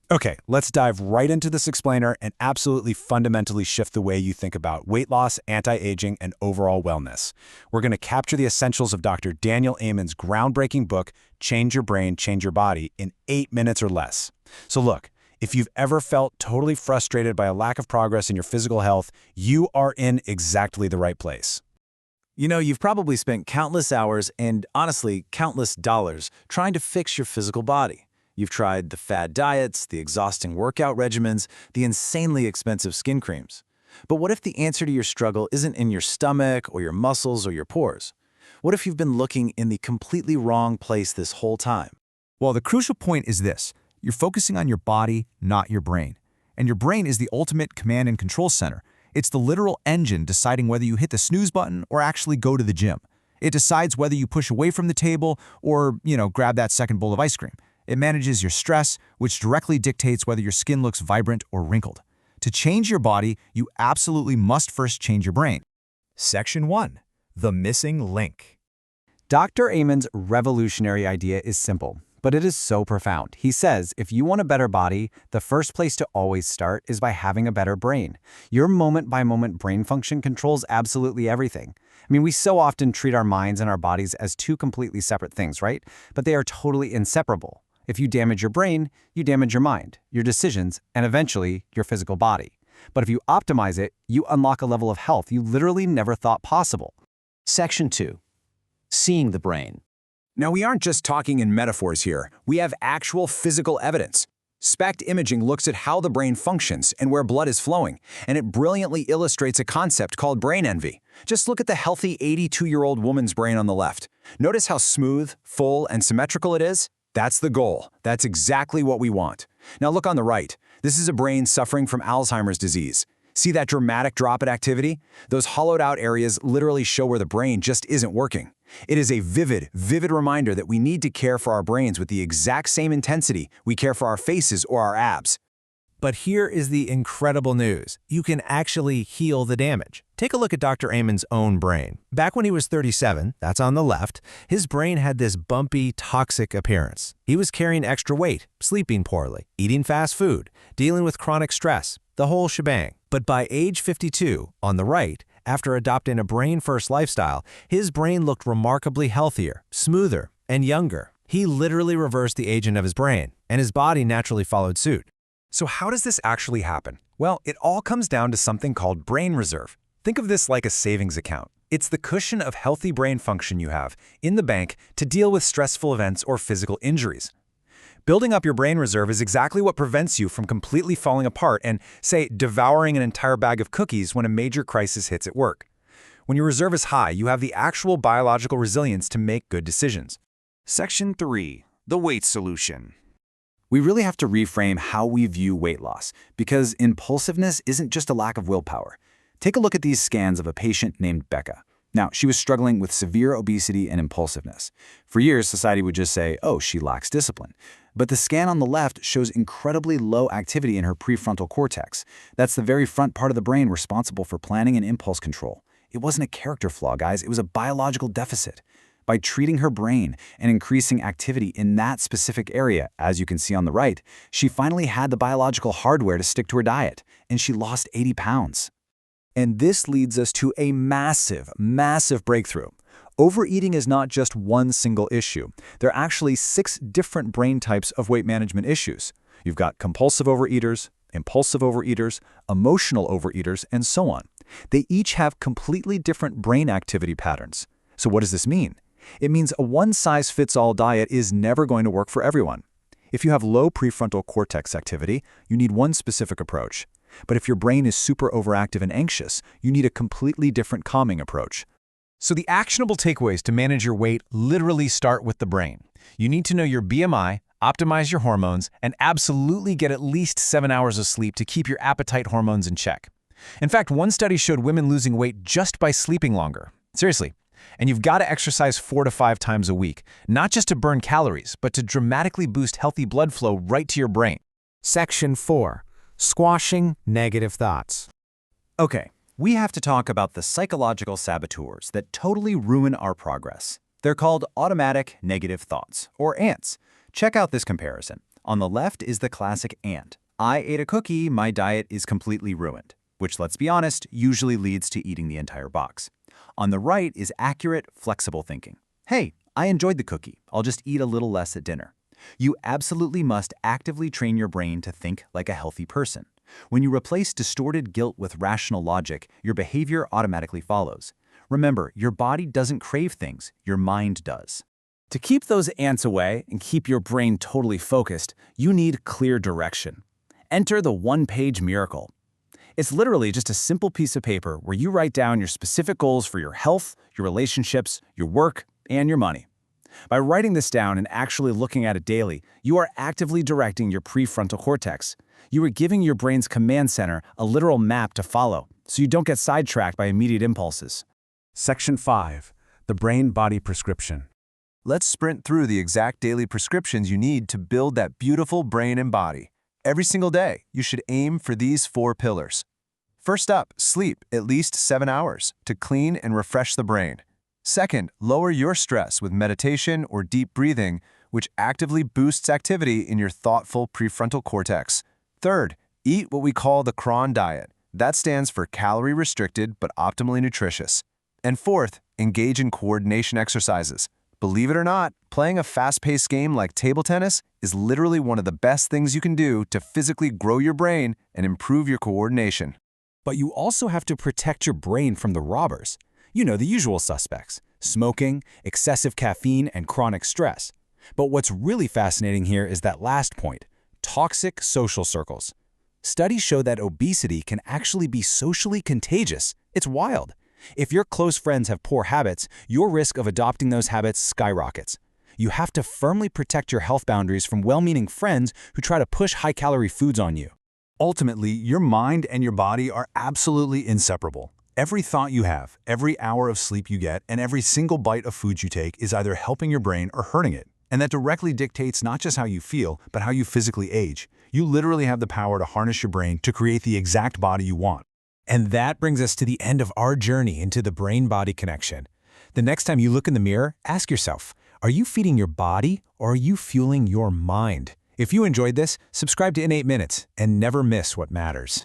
Okay, let's dive right into this explainer and absolutely fundamentally shift the way you think about weight loss, anti-aging, and overall wellness. We're going to capture the essentials of Dr. Daniel Amen's groundbreaking book, Change Your Brain, Change Your Body, in 8 minutes or less. So look, if you've ever felt totally frustrated by a lack of progress in your physical health, you are in exactly the right place. You know, you've probably spent countless hours and, honestly, countless dollars trying to fix your physical body. You've tried the fad diets, the exhausting workout regimens, the insanely expensive skin creams. But what if the answer to your struggle isn't in your stomach or your muscles or your pores? What if you've been looking in the completely wrong place this whole time? Well, the crucial point is this. You're focusing on your body, not your brain. And your brain is the ultimate command and control center. It's the literal engine deciding whether you hit the snooze button or actually go to the gym. It decides whether you push away from the table or, grab that second bowl of ice cream. It manages your stress, which directly dictates whether your skin looks vibrant or wrinkled. To change your body, you absolutely must first change your brain. Section 1. The Missing Link. Dr. Amen's revolutionary idea is simple, but it is so profound. He says, if you want a better body, the first place to always start is by having a better brain. Your moment-by-moment brain function controls absolutely everything. I mean, we so often treat our minds and our bodies as two completely separate things, right? But they are totally inseparable. If you damage your brain, you damage your mind, your decisions, and eventually your physical body. But if you optimize it, you unlock a level of health you literally never thought possible. Section 2. Seeing the brain. Now, we aren't just talking in metaphors here. We have actual physical evidence. SPECT imaging looks at how the brain functions and where blood is flowing, and it brilliantly illustrates a concept called brain envy. Just look at the healthy 82-year-old woman's brain on the left. Notice how smooth, full, and symmetrical it is? That's the goal. That's exactly what we want. Now look on the right. This is a brain suffering from Alzheimer's disease. See that dramatic drop in activity? Those hollowed out areas literally show where the brain just isn't working. It is a vivid reminder that we need to care for our brains with the exact same intensity we care for our faces or our abs. But here is the incredible news. You can actually heal the damage. Take a look at Dr. Amen's own brain. Back when he was 37, that's on the left, his brain had this bumpy, toxic appearance. He was carrying extra weight, sleeping poorly, eating fast food, dealing with chronic stress, the whole shebang. But by age 52, on the right, after adopting a brain-first lifestyle, his brain looked remarkably healthier, smoother, and younger. He literally reversed the aging of his brain, and his body naturally followed suit. So how does this actually happen? Well, it all comes down to something called brain reserve. Think of this like a savings account. It's the cushion of healthy brain function you have in the bank to deal with stressful events or physical injuries. Building up your brain reserve is exactly what prevents you from completely falling apart and, say, devouring an entire bag of cookies when a major crisis hits at work. When your reserve is high, you have the actual biological resilience to make good decisions. Section 3. The Weight Solution. We really have to reframe how we view weight loss, because impulsiveness isn't just a lack of willpower. Take a look at these scans of a patient named Becca. Now, she was struggling with severe obesity and impulsiveness. For years, society would just say, oh, she lacks discipline. But the scan on the left shows incredibly low activity in her prefrontal cortex. That's the very front part of the brain responsible for planning and impulse control. It wasn't a character flaw, guys. It was a biological deficit. By treating her brain and increasing activity in that specific area, as you can see on the right, she finally had the biological hardware to stick to her diet, and she lost 80 pounds. And this leads us to a massive breakthrough. Overeating is not just one single issue. There are actually 6 different brain types of weight management issues. You've got compulsive overeaters, impulsive overeaters, emotional overeaters, and so on. They each have completely different brain activity patterns. So what does this mean? It means a one-size-fits-all diet is never going to work for everyone. If you have low prefrontal cortex activity, you need one specific approach. But if your brain is super overactive and anxious, you need a completely different calming approach. So the actionable takeaways to manage your weight literally start with the brain. You need to know your BMI, optimize your hormones, and absolutely get at least 7 hours of sleep to keep your appetite hormones in check. In fact, one study showed women losing weight just by sleeping longer. Seriously. And you've got to exercise 4 to 5 times a week, not just to burn calories, but to dramatically boost healthy blood flow right to your brain. Section 4. Squashing negative thoughts. Okay, we have to talk about the psychological saboteurs that totally ruin our progress. They're called automatic negative thoughts, or ANTs. Check out this comparison. On the left is the classic and. I ate a cookie, my diet is completely ruined, which, let's be honest, usually leads to eating the entire box. On the right is accurate, flexible thinking. Hey, I enjoyed the cookie, I'll just eat a little less at dinner. You absolutely must actively train your brain to think like a healthy person. When you replace distorted guilt with rational logic, your behavior automatically follows. Remember, your body doesn't crave things, your mind does. To keep those ants away and keep your brain totally focused, you need clear direction. Enter the one-page miracle. It's literally just a simple piece of paper where you write down your specific goals for your health, your relationships, your work, and your money. By writing this down and actually looking at it daily, you are actively directing your prefrontal cortex. You are giving your brain's command center a literal map to follow, so you don't get sidetracked by immediate impulses. Section 5. The Brain-Body Prescription. Let's sprint through the exact daily prescriptions you need to build that beautiful brain and body. Every single day, you should aim for these 4 pillars. First up, sleep at least 7 hours to clean and refresh the brain. Second, lower your stress with meditation or deep breathing, which actively boosts activity in your thoughtful prefrontal cortex. Third, eat what we call the Cron diet. That stands for calorie-restricted but optimally nutritious. And fourth, engage in coordination exercises. Believe it or not, playing a fast-paced game like table tennis is literally one of the best things you can do to physically grow your brain and improve your coordination. But you also have to protect your brain from the robbers. You know, the usual suspects: smoking, excessive caffeine, and chronic stress. But what's really fascinating here is that last point: toxic social circles. Studies show that obesity can actually be socially contagious. It's wild. If your close friends have poor habits, your risk of adopting those habits skyrockets. You have to firmly protect your health boundaries from well-meaning friends who try to push high-calorie foods on you. Ultimately, your mind and your body are absolutely inseparable. Every thought you have, every hour of sleep you get, and every single bite of food you take is either helping your brain or hurting it. And that directly dictates not just how you feel, but how you physically age. You literally have the power to harness your brain to create the exact body you want. And that brings us to the end of our journey into the brain-body connection. The next time you look in the mirror, ask yourself, are you feeding your body or are you fueling your mind? If you enjoyed this, subscribe to In 8 Minutes and never miss what matters.